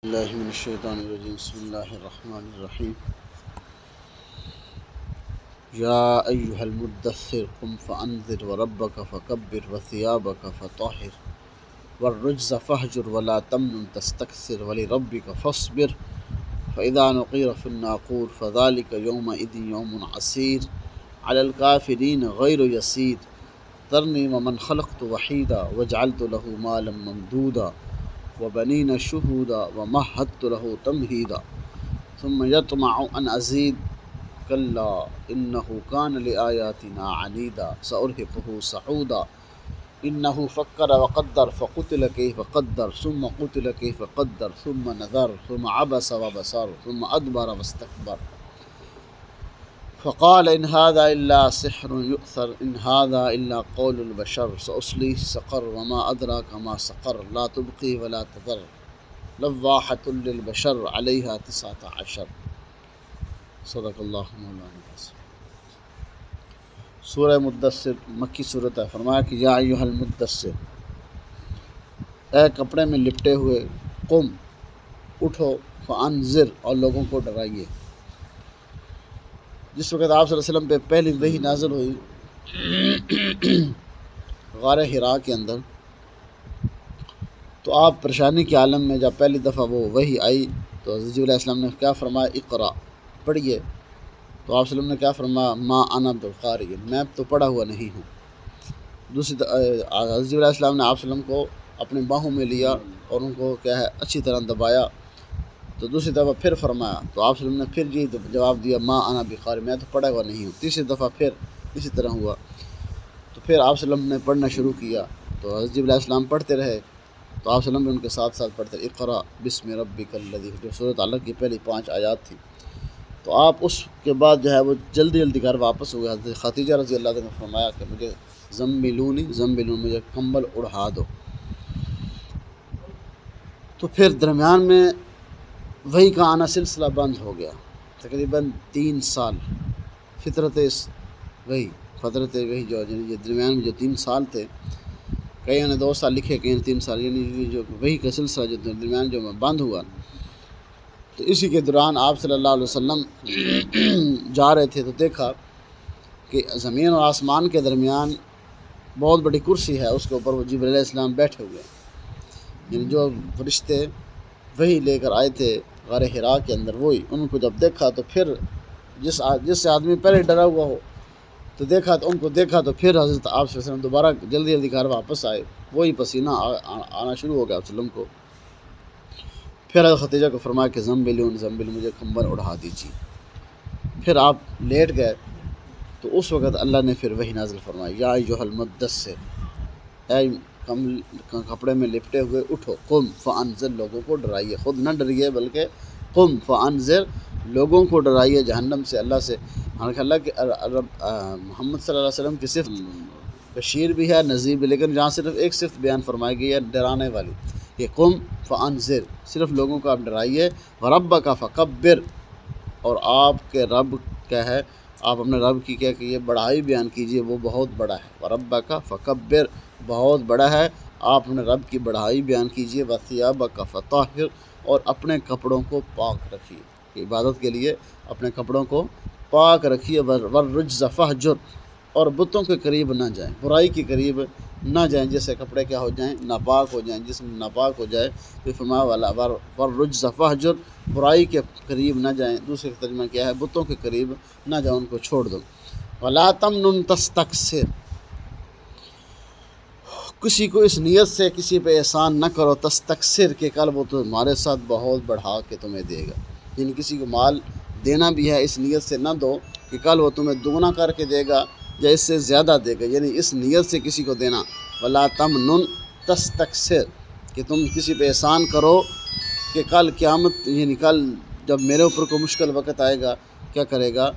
اللہ من الشیطان الرجیم بسم اللہ الرحمن الرحیم یا ایہا المدثر قم فانذر وربک فکبر وثیابک فطہر والرجز فاہجر ولا تمنن تستکثر ولربک فاصبر فاذا نقیر فی الناقور فذلک یومئذ یوم عسیر علی الکافرین غیر یسیر ذرنی ومن خلقت وحیدا وجعلت له مالا ممدودا وبنین شہودا ومہدت له تمہیدا ثم یطمع ان ازید کلا انہ کان لآیاتنا عنیدا سأرہقہ صعودا انہ فکر وقدر فقتل کیف قدر ثم قتل کیف قدر ثم نظر ثم عبس وبصر ثم ادبر واستکبر فقال ان هذا الا سحر يؤثر ان هذا الا قول البشر سأصليه سقر وما ادراك ما سقر لا تبقي ولا تذر لواحة للبشر عليها 19 صدق اللہ مولانا العظیم۔ سورہ مدثر مکی صورت ہے۔ فرمایا کہ یا ایھا المدثر، اے کپڑے میں لپٹے ہوئے، قم اٹھو، فانذر اور لوگوں کو ڈرائیے۔ جس وقت آپ صلی اللہ علیہ وسلم پہ پہلی وحی نازل ہوئی غار حراء کے اندر، تو آپ پریشانی کے عالم میں جب پہلی دفعہ وہ وحی آئی تو حضرت جبرائیل علیہ السلام نے کیا فرمایا، اقرا، پڑھیے۔ تو آپ صلی اللہ علیہ وسلم نے کیا فرمایا، ما انا بقارئ، میں تو پڑھا ہوا نہیں ہوں۔ دوسری حضرت جبرائیل علیہ السلام نے آپ صلی اللہ علیہ وسلم کو اپنے باہوں میں لیا اور ان کو کیا ہے اچھی طرح دبایا۔ تو دوسری دفعہ پھر فرمایا تو آپ صلی اللہ علیہ وسلم نے پھر یہ جواب دیا، ما انا بقارئ، میں تو پڑھا ہوا نہیں ہوں۔ تیسری دفعہ پھر اسی طرح ہوا، تو پھر آپ صلی اللہ علیہ وسلم نے پڑھنا شروع کیا۔ تو حضرت جبرائیل علیہ السلام پڑھتے رہے تو آپ صلی اللہ علیہ وسلم بھی ان کے ساتھ ساتھ پڑھتے رہے، اقرا بسم ربک الذی، جو سورۃ علق کی پہلی 5 آیات تھی۔ تو آپ اس کے بعد جو ہے وہ جلدی جلدی گھر واپس ہو گئے۔ حضرت خدیجہ رضی اللہ عنہ نے فرمایا کہ مجھے زملونی، مجھے کمبل اڑھا دو۔ تو پھر درمیان میں وحی کا آنا سلسلہ بند ہو گیا، تقریباً 3 سال فترت وحی جو یہ درمیان میں جو 3 سال تھے، کئیوں نے 2 سال لکھے، کئیوں نے 3 سال، یعنی جو وحی کا سلسلہ جو درمیان جو بند ہوا، تو اسی کے دوران آپ صلی اللہ علیہ وسلم جا رہے تھے تو دیکھا کہ زمین اور آسمان کے درمیان بہت بڑی کرسی ہے، اس کے اوپر وہ جبرائیل علیہ السلام بیٹھے ہوئے ہیں، یعنی جو فرشتے وہی لے کر آئے تھے غار حراء کے اندر، وہی ان کو جب دیکھا تو پھر جس سے آدمی پہلے ڈرا ہوا ہو تو دیکھا، تو ان کو دیکھا تو پھر حضرت آپ صلی اللہ علیہ وسلم دوبارہ جلدی جلدی گھر واپس آئے، وہی پسینہ آنا شروع ہو گیا آپ صلی اللہ علیہ وسلم کو۔ پھر حضرت خدیجہ کو فرمایا کہ زمبل، مجھے کمبل اڑھا دیجیے۔ پھر آپ لیٹ گئے تو اس وقت اللہ نے پھر وحی نازل فرمائی، یا ایھا المدثر، اے کپڑے میں لپٹے ہوئے اٹھو، قم فانذر، لوگوں کو ڈرائیے، خود نہ ڈریے بلکہ قم فانذر، لوگوں کو ڈرائیے جہنم سے، اللہ سے۔ اللہ کہ محمد صلی اللہ علیہ وسلم کی صفت بشیر بھی ہے، نذیر بھی، لیکن جہاں صرف ایک صفت بیان فرمائی گئی ہے ڈرانے والی، کہ قم فانذر، صرف لوگوں کو آپ ڈرائیے، وربک فکبر، اور آپ کے رب کیا ہے، آپ اپنے رب کی کیا کہ یہ بڑائی بیان کیجئے، وہ بہت بڑا ہے، وربک فکبر، بہت بڑا ہے، آپ اپنے رب کی بڑائی بیان کیجئے، وثیابک فطہر، اور اپنے کپڑوں کو پاک رکھیے، کہ عبادت کے لیے اپنے کپڑوں کو پاک رکھیے، والرجز فاہجر، اور بتوں کے قریب نہ جائیں، برائی کے قریب نہ جائیں، جیسے کپڑے کیا ہو جائیں، ناپاک ہو جائیں، جسم ناپاک ہو جائے، تو فرمایا والا والرجز فاہجر، برائی کے قریب نہ جائیں، دوسرے کا ترجمہ کیا ہے، بتوں کے قریب نہ جاؤ، ان کو چھوڑ دو۔ ولا تمنن تستکثر، کسی کو اس نیت سے کسی پہ احسان نہ کرو، تستکثر، کہ کل وہ تمہارے ساتھ بہت بڑھا کے تمہیں دے گا، یعنی کسی کو مال دینا بھی ہے اس نیت سے نہ دو کہ کل وہ تمہیں دگنا کر کے دے گا یا اس سے زیادہ دے گا، یعنی اس نیت سے کسی کو دینا۔ ولا تمنن تستکثر، کہ تم کسی پہ احسان کرو کہ کل قیامت، یعنی کل جب میرے اوپر کوئی مشکل وقت آئے گا، کیا کرے گا،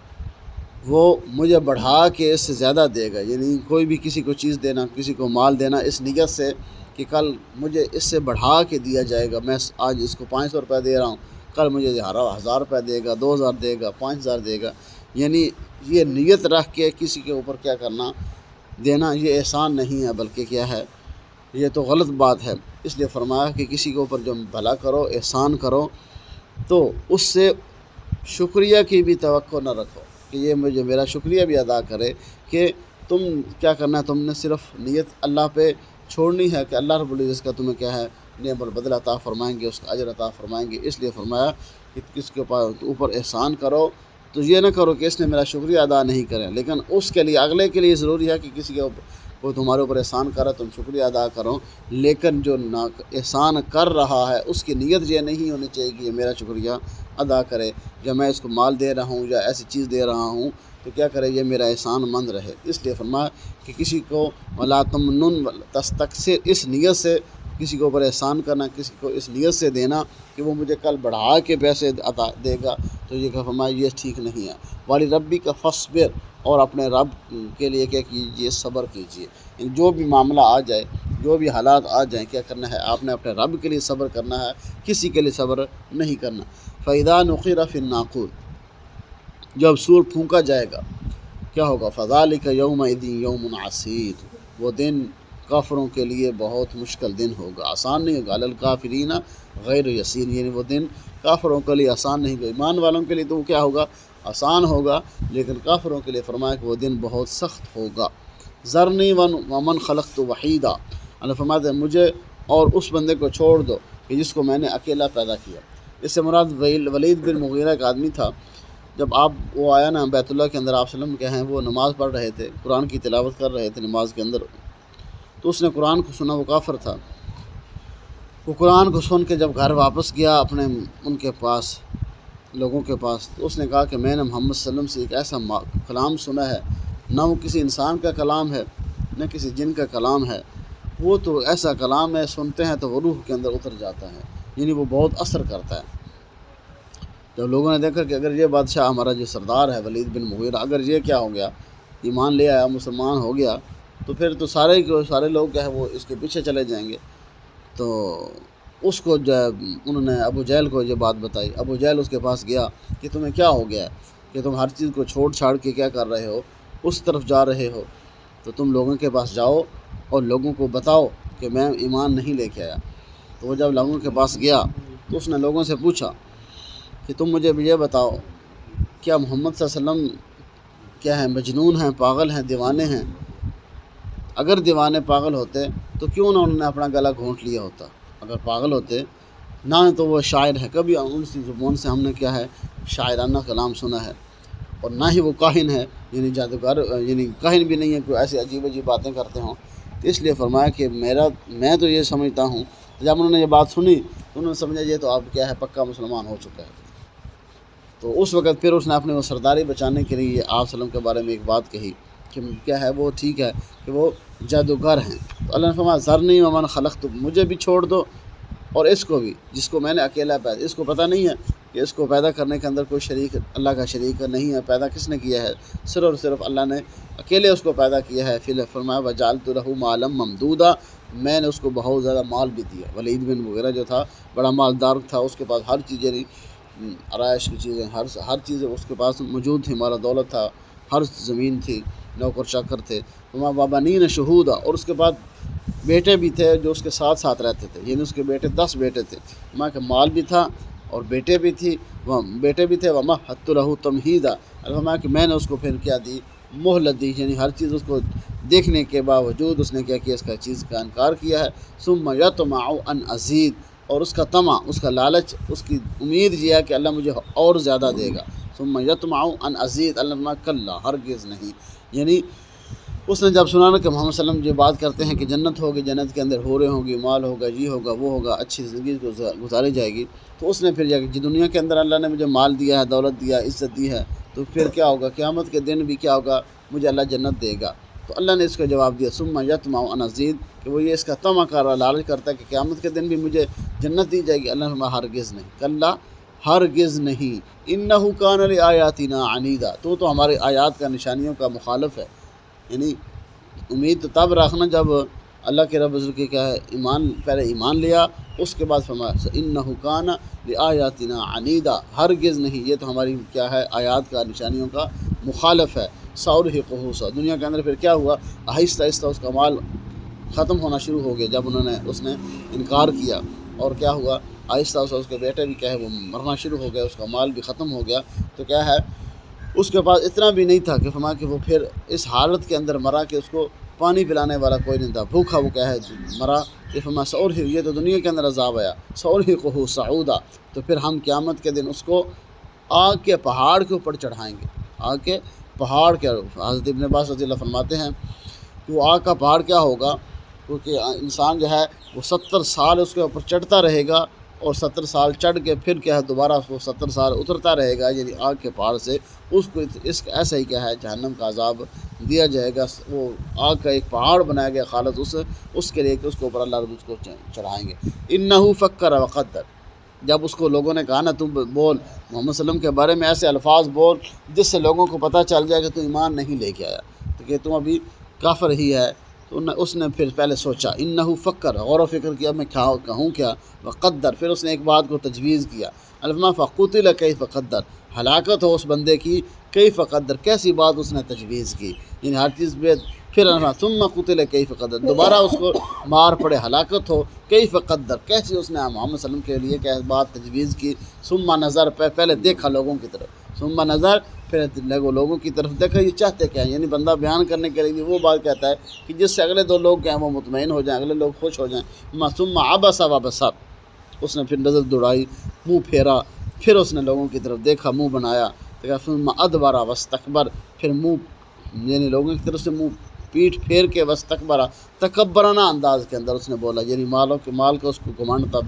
وہ مجھے بڑھا کے اس سے زیادہ دے گا، یعنی کوئی بھی کسی کو چیز دینا، کسی کو مال دینا اس نیت سے کہ کل مجھے اس سے بڑھا کے دیا جائے گا، میں آج اس کو 500 روپے دے رہا ہوں، کل مجھے 1000 روپے دے گا، 2000 دے گا، 5000 دے گا، یعنی یہ نیت رکھ کے کسی کے اوپر کیا کرنا، دینا، یہ احسان نہیں ہے بلکہ کیا ہے، یہ تو غلط بات ہے۔ اس لیے فرمایا کہ کسی کے اوپر جو بھلا کرو، احسان کرو، تو اس سے شکریہ کی بھی توقع نہ رکھو کہ یہ مجھے میرا شکریہ بھی ادا کرے، کہ تم کیا کرنا ہے، تم نے صرف نیت اللہ پہ چھوڑنی ہے کہ اللہ رب العزت کا تمہیں کیا ہے نعم البدل عطا فرمائیں گے، اس کا اجر عطا فرمائیں گے۔ اس لیے فرمایا کہ کس کے اوپر احسان کرو تو یہ نہ کرو کہ اس نے میرا شکریہ ادا نہیں کرے، لیکن اس کے لیے اگلے کے لیے ضروری ہے کہ کسی کے اوپر کوئی تمہارے اوپر احسان کرا تم شکریہ ادا کرو، لیکن جو احسان کر رہا ہے اس کی نیت یہ نہیں ہونی چاہیے کہ یہ میرا شکریہ ادا کرے، یا میں اس کو مال دے رہا ہوں یا ایسی چیز دے رہا ہوں تو کیا کرے یہ میرا احسان مند رہے۔ اس لیے فرمایا کہ کسی کو ولا تمنن تستکثر، اس نیت سے کسی کے اوپر احسان کرنا، کسی کو اس نیت سے دینا کہ وہ مجھے کل بڑھا کے پیسے عطا دے گا، تو یہ کہ فرمایا یہ ٹھیک نہیں ہے۔ والی ربی کا فصبر، اور اپنے رب کے لیے کیا کیجیے، صبر کیجیے۔ جو بھی معاملہ آ جائے، جو بھی حالات آ جائیں، کیا کرنا ہے، آپ نے اپنے رب کے لیے صبر کرنا ہے، کسی کے لیے صبر نہیں کرنا۔ فَإِذَا نُقِرَ فِي النَّاقُورِ، جب سور پھونکا جائے گا کیا ہوگا، فَذَلِكَ يَوْمَئِذٍ يَوْمٌ عَسِيرٌ، وہ دن کافروں کے لیے بہت مشکل دن ہوگا، آسان نہیں ہوگا۔ عَلَى الْكَافِرِينَ غیر یسیر، یعنی وہ دن کافروں کے لیے آسان نہیں ہوگا۔ ایمان والوں کے لیے تو کیا ہوگا، آسان ہوگا، لیکن کافروں کے لیے فرمایا کہ وہ دن بہت سخت ہوگا۔ ذرنی ومن خلقت وحیدا، اللہ فرماتے ہیں مجھے اور اس بندے کو چھوڑ دو کہ جس کو میں نے اکیلا پیدا کیا۔ اس سے مراد ولید بن مغیرہ ایک آدمی تھا، جب وہ آیا نا بیت اللہ کے اندر، آپ صلی اللہ علیہ وسلم کے ہیں، وہ نماز پڑھ رہے تھے، قرآن کی تلاوت کر رہے تھے نماز کے اندر، تو اس نے قرآن کو سنا، وہ کافر تھا۔ وہ قرآن کو سن کے جب گھر واپس گیا اپنے ان کے پاس، لوگوں کے پاس، تو اس نے کہا کہ میں نے محمد صلی اللہ علیہ وسلم سے ایک ایسا کلام سنا ہے، نہ وہ کسی انسان کا کلام ہے نہ کسی جن کا کلام ہے، وہ تو ایسا کلام ہے سنتے ہیں تو وہ روح کے اندر اتر جاتا ہے، یعنی وہ بہت اثر کرتا ہے۔ جب لوگوں نے دیکھا کہ اگر یہ بادشاہ ہمارا جو سردار ہے ولید بن مغیرہ، اگر یہ کیا ہو گیا، ایمان لے آیا، مسلمان ہو گیا، تو پھر تو سارے لوگ کیا ہے وہ اس کے پیچھے چلے جائیں گے۔ تو اس کو جب انہوں نے ابو جہل کو یہ بات بتائی، ابو جہل اس کے پاس گیا کہ تمہیں کیا ہو گیا ہے کہ تم ہر چیز کو چھوڑ چھاڑ کے کیا کر رہے ہو، اس طرف جا رہے ہو، تو تم لوگوں کے پاس جاؤ اور لوگوں کو بتاؤ کہ میں ایمان نہیں لے کے آیا۔ تو وہ جب لوگوں کے پاس گیا تو اس نے لوگوں سے پوچھا کہ تم مجھے یہ بتاؤ، کیا محمد صلی اللہ علیہ وسلم کیا ہے، مجنون ہیں، پاگل ہیں، دیوانے ہیں؟ اگر دیوانے پاگل ہوتے تو کیوں نہ انہوں نے اپنا گلا گھونٹ لیا ہوتا؟ اگر پاگل ہوتے، نہ تو وہ شاعر ہے، کبھی ان کی زبان سے ہم نے کیا ہے شاعرانہ کلام سنا ہے، اور نہ ہی وہ کاہن ہے، یعنی جادوگر، یعنی کاہن بھی نہیں ہے کہ ایسی عجیب عجیب باتیں کرتے ہوں۔ تو اس لیے فرمایا کہ میں تو یہ سمجھتا ہوں، جب انہوں نے یہ بات سنی تو انہوں نے سمجھا یہ تو اب کیا ہے پکا مسلمان ہو چکا ہے۔ تو اس وقت پھر اس نے اپنے وہ سرداری بچانے کے لیے آپ صلی اللہ علیہ وسلم کے بارے میں ایک بات کہی کہ کیا ہے وہ ٹھیک ہے کہ وہ جادوگر ہیں۔ تو اللہ نے فرمایا ذرنی ومن خلقت، مجھے بھی چھوڑ دو اور اس کو بھی جس کو میں نے اکیلا پیدا، اس کو پتہ نہیں ہے کہ اس کو پیدا کرنے کے اندر کوئی شریک، اللہ کا شریک نہیں ہے، پیدا کس نے کیا ہے، صرف اور صرف اللہ نے اکیلے اس کو پیدا کیا ہے۔ پھر فرمایا وجعلت له مالا ممدودا، میں نے اس کو بہت زیادہ مال بھی دیا۔ ولید بن مغیرہ جو تھا بڑا مالدار تھا، اس کے پاس ہر چیز، یعنی آرائش کی چیزیں، ہر چیز اس کے پاس موجود تھی، مال دولت تھا، ہر زمین تھی، نوکر چاکر تھے، وبنین شہودا، اور اس کے بعد بیٹے بھی تھے جو اس کے ساتھ ساتھ رہتے تھے، یعنی اس کے بیٹے 10 بیٹے تھے، ماں کے مال بھی تھا اور بیٹے بھی تھے، ومہدت له تمہیدا، فرمایا کہ میں نے اس کو پھر کیا دی، مہلت دی، یعنی ہر چیز اس کو دیکھنے کے باوجود اس نے کیا کیا، اس کا چیز کا انکار کیا ہے۔ ثم یطمع ان ازید، اور اس کا طمع، اس کا لالچ، اس کی امید یہ ہے کہ اللہ مجھے اور زیادہ دے گا۔ ثم یطمع ان ازید، اللہ فرمایا کلا، ہرگز نہیں، یعنی اس نے جب سنا نا کہ محمد صلی اللہ علیہ وسلم یہ بات کرتے ہیں کہ جنت ہوگی، جنت کے اندر حوریں ہوں گی، مال ہوگا، یہ ہوگا وہ ہوگا، اچھی زندگی گزاری جائے گی، تو اس نے پھر جی دنیا کے اندر اللہ نے مجھے مال دیا ہے، دولت دیا، عزت دی ہے، تو پھر کیا ہوگا، قیامت کے دن بھی کیا ہوگا، مجھے اللہ جنت دے گا۔ تو اللہ نے اس کا جواب دیا ثم یطمع ان ازید، کہ وہ یہ اس کا طمع کر رہا، لالچ کرتا ہے کہ قیامت کے دن بھی مجھے جنت دی جائے گی۔ اللہ نے فرمایا ہرگز نہیں، کلا، ہرگز نہیں، انہ کان لآیاتنا عنیدا، تو ہماری آیات کا، نشانیوں کا مخالف ہے، یعنی امید تو تب رکھنا جب اللہ کے رب عزت کے کیا ہے پہلے ایمان لیا، اس کے بعد فرمایا انہ کان لآیاتنا عنیدا، ہرگز نہیں، یہ تو ہماری کیا ہے آیات کا، نشانیوں کا مخالف ہے۔ سورہقہ، دنیا کے اندر پھر کیا ہوا، آہستہ آہستہ اس کا مال ختم ہونا شروع ہو گیا جب اس نے انکار کیا، اور کیا ہوا آہستہ آہستہ اس کے بیٹے بھی کیا ہے وہ مرنا شروع ہو گیا، اس کا مال بھی ختم ہو گیا، تو کیا ہے اس کے پاس اتنا بھی نہیں تھا کہ فرمایا کہ وہ پھر اس حالت کے اندر مرا کہ اس کو پانی پلانے والا کوئی نہیں تھا، بھوکا وہ کیا ہے مرا، کہ فرمایا سور ہی، یہ تو دنیا کے اندر عذاب آیا، سور ہی قہو صعودا، تو پھر ہم قیامت کے دن اس کو آگ کے پہاڑ کے اوپر چڑھائیں گے، آگ کے پہاڑ کے، حضرت ابن عباس رضی اللہ فرماتے ہیں کہ وہ آگ کا پہاڑ کیا ہوگا، کیونکہ انسان جو ہے وہ 70 سال اس کے اوپر چڑھتا رہے گا، اور 70 سال چڑھ کے پھر کیا ہے دوبارہ وہ 70 سال اترتا رہے گا، یعنی آگ کے پہاڑ سے اس کو ایسا ہی کیا ہے جہنم کا عذاب دیا جائے گا، وہ آگ کا ایک پہاڑ بنایا گیا خالص اس کے لیے کہ اس کے اوپر اللہ رب اس کو چڑھائیں گے۔ انہ فکر وقدر، جب اس کو لوگوں نے کہا نا تم بول محمد صلی اللہ علیہ وسلم کے بارے میں ایسے الفاظ بول جس سے لوگوں کو پتہ چل جائے کہ تو ایمان نہیں لے کے آیا، تو کہ تم ابھی کافر ہی ہے، تو اس نے پھر پہلے سوچا، انہ فکر، غور و فکر کیا میں کہوں کیا، وقدر، پھر اس نے ایک بات کو تجویز کیا، الفما فقتل کیف قدر، ہلاکت ہو اس بندے کی، کیف قدر، کیسی بات اس نے تجویز کی، یعنی ہر چیز پہ پھر ثم قتل کیف قدر، دوبارہ اس کو مار پڑے، ہلاکت ہو، کیف قدر، کیسی اس نے محمد صلی اللہ علیہ وسلم کے لیے کیا بات تجویز کی، ثم نظر، پہلے دیکھا لوگوں کی طرف، ثم نظر، پھر لوگوں کی طرف دیکھا یہ چاہتے کیا ہیں، یعنی بندہ بیان کرنے کے لیے وہ بات کہتا ہے کہ جس سے اگلے دو لوگ کیا ہیں وہ مطمئن ہو جائیں، اگلے لوگ خوش ہو جائیں، ثم عبس وبصر، اس نے پھر نظر دوڑائی، منہ پھیرا، پھر اس نے لوگوں کی طرف دیکھا، منہ بنایا، ثم ادبر واستکبر، پھر منہ یعنی لوگوں کی طرف سے منہ پیٹھ پھیر کے واستکبر، تکبرانہ انداز کے اندر اس نے بولا، یعنی مال کا اس کو گھمنڈ تھا،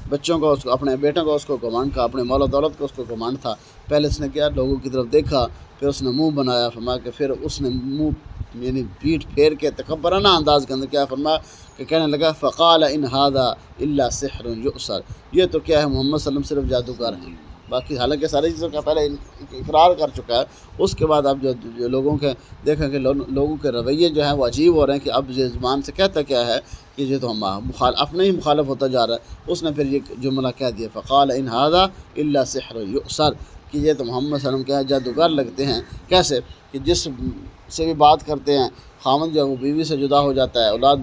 بچوں کو اس کو، اپنے بیٹوں کو اس کو گھمنڈ تھا، اپنے مال و دولت کو اس کو گھمنڈ تھا، پہلے اس نے کیا لوگوں کی طرف دیکھا، پھر اس نے منہ بنایا، فرمایا کہ پھر اس نے منہ یعنی پیٹھ پھیر کے تکبرانہ انداز کے اندر کیا فرمایا کہ کہنے لگا فقال ان ھذا الا سحر یؤثر، یہ تو کیا ہے محمد صلی اللہ علیہ وسلم صرف جادوگر ہیں، باقی حالانکہ ساری چیزوں کا پہلے اقرار کر چکا ہے، اس کے بعد اب جو لوگوں کے دیکھیں کہ لوگوں کے رویے جو ہیں وہ عجیب ہو رہے ہیں کہ اب یہ زبان سے کہتا کیا ہے کہ یہ تو ہم اپنے ہی مخالف ہوتا جا رہا ہے، اس نے پھر یہ جملہ کہہ دیا فقال ان ھذا الا سحر یؤثر، کہ یہ تو محمد صلی اللہ علیہ وسلم کیا ہے جادوگر لگتے ہیں، کیسے کہ جس سے بھی بات کرتے ہیں خامد جو ہے وہ بیوی سے جدا ہو جاتا ہے، اولاد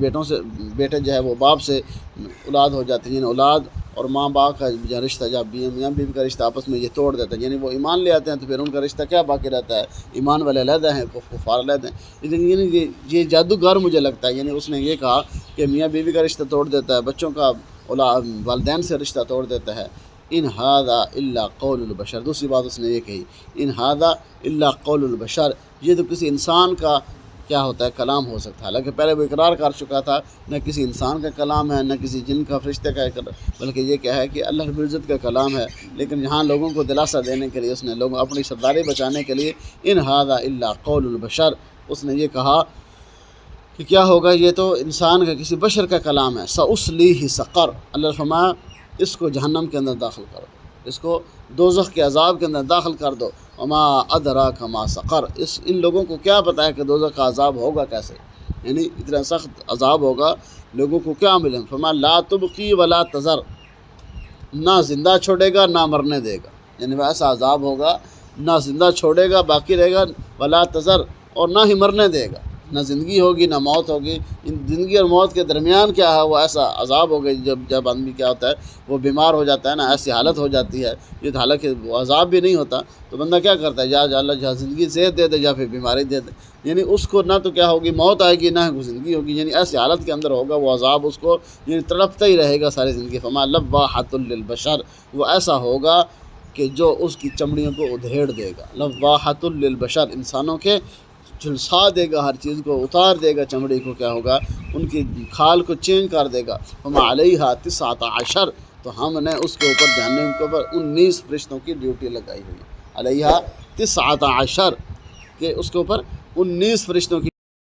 بیٹے جو ہے وہ باپ سے اولاد ہو جاتی ہیں، یعنی اولاد اور ماں باپ کا جو رشتہ جب میاں بیوی کا رشتہ آپس میں یہ توڑ دیتا ہے، یعنی وہ ایمان لے آتے ہیں تو پھر ان کا رشتہ کیا باقی رہتا ہے، ایمان والے علیحدہ ہیں، کفار علیحدہ ہیں، لیکن یعنی یہ جادوگر مجھے لگتا ہے، یعنی اس نے یہ کہا کہ میاں بیوی کا رشتہ توڑ دیتا ہے، بچوں کا والدین سے رشتہ توڑ دیتا ہے، ان ھذا الا قول البشر، دوسری بات اس نے یہ کہی ان ھذا الا قول البشر، یہ تو کسی انسان کا کیا ہوتا ہے کلام ہو سکتا ہے، حالانکہ پہلے وہ اقرار کر چکا تھا نہ کسی انسان کا کلام ہے نہ کسی جن کا فرشتے کا بلکہ یہ کیا ہے کہ اللہ رب العزت کا کلام ہے، لیکن یہاں لوگوں کو دلاسا دینے کے لیے اس نے لوگوں اپنی سرداری بچانے کے لیے ان ھذا الا قول البشر، اس نے یہ کہا کہ کیا ہوگا یہ تو انسان کا کسی بشر کا کلام ہے، سأصلیہ سقر، اللہ نے فرمایا اس کو جہنم کے اندر داخل کر دو، اس کو دوزخ کے عذاب کے اندر داخل کر دو، وما ادراک ما سقر، ان لوگوں کو کیا پتہ ہے کہ دوزخ کا عذاب ہوگا کیسے، یعنی اتنا سخت عذاب ہوگا، لوگوں کو کیا ملے، فرمایا لا تبقی ولا تذر، نہ زندہ چھوڑے گا نہ مرنے دے گا، یعنی وہ ایسا عذاب ہوگا نہ زندہ چھوڑے گا باقی رہے گا، ولا تذر، اور نہ ہی مرنے دے گا، نہ زندگی ہوگی نہ موت ہوگی، ان زندگی اور موت کے درمیان کیا ہے وہ ایسا عذاب ہوگا، جب آدمی کیا ہوتا ہے وہ بیمار ہو جاتا ہے نا، ایسی حالت ہو جاتی ہے، یہ حالانکہ وہ عذاب بھی نہیں ہوتا تو بندہ کیا کرتا ہے یا اللہ جہاں زندگی صحت دے دے یا پھر بیماری دے دے، یعنی اس کو نہ تو کیا ہوگی موت آئے گی نہ زندگی ہوگی، یعنی ایسی حالت کے اندر ہوگا وہ عذاب، اس کو یعنی تڑپتا ہی رہے گا ساری زندگی، فما لواحۃ للبشر، وہ ایسا ہوگا کہ جو اس کی چمڑیوں کو ادھیڑ دے گا، لواحۃ للبشر، انسانوں کے جھلسا دے گا، ہر چیز کو اتار دے گا، چمڑی کو کیا ہوگا ان کی کھال کو چینج کر دے گا، ہم علیہ 19، تو ہم نے اس کے اوپر جہنم کے اوپر 19 فرشتوں کی ڈیوٹی لگائی ہوئی ہے، علیہ 19، کہ اس کے اوپر 19 فرشتوں کی